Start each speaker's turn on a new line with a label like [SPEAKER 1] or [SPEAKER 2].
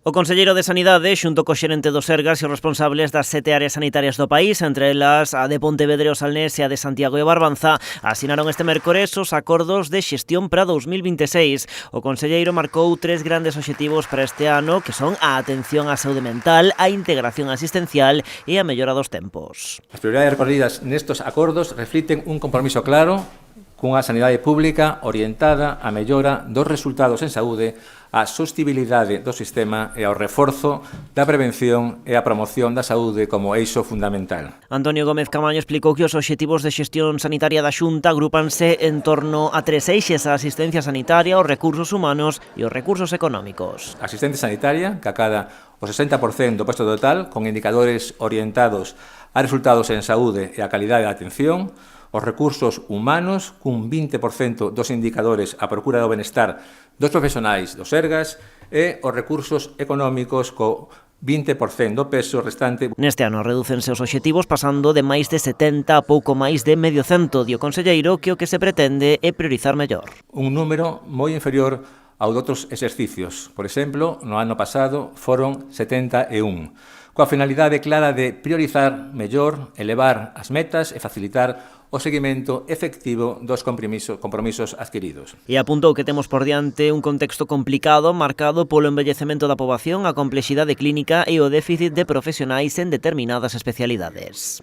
[SPEAKER 1] O conselleiro de Sanidade, xunto co xerente do Sergas e os responsables das 7 áreas sanitarias do país, entre elas a de Pontevedra, o Salnés e a de Santiago e Barbanza, asinaron este mércores os acordos de xestión para 2026. O conselleiro marcou 3 grandes obxectivos para este ano, que son a atención á saúde mental, a integración asistencial e a mellora dos tempos.
[SPEAKER 2] As prioridades recorridas nestes acordos reflicten un compromiso claro cunha sanidade pública orientada á mellora dos resultados en saúde, á sostibilidade do sistema e ao reforzo da prevención e a promoción da saúde como eixo fundamental.
[SPEAKER 1] Antonio Gómez Camaño explicou que os obxectivos de xestión sanitaria da Xunta agrupanse en torno a 3 eixes: a asistencia sanitaria, os recursos humanos e os recursos económicos.
[SPEAKER 2] A asistencia sanitaria, que acada o 60% do presto total, con indicadores orientados a resultados en saúde e a calidade da atención; os recursos humanos, cun 20% dos indicadores a procura do benestar dos profesionais do Sergas; e os recursos económicos, co 20% do peso restante.
[SPEAKER 1] Neste ano redúcense os obxectivos pasando de máis de 70 a pouco máis de medio cento, di o conselleiro que o que se pretende é priorizar mellor.
[SPEAKER 2] Un número moi inferior ao de outros exercicios. Por exemplo, no ano pasado foron 71, coa finalidade clara de priorizar mellor, elevar as metas e facilitar o seguimento efectivo dos compromisos adquiridos.
[SPEAKER 1] E apuntou que temos por diante un contexto complicado marcado polo envellecemento da poboación, a complexidade clínica e o déficit de profesionais en determinadas especialidades.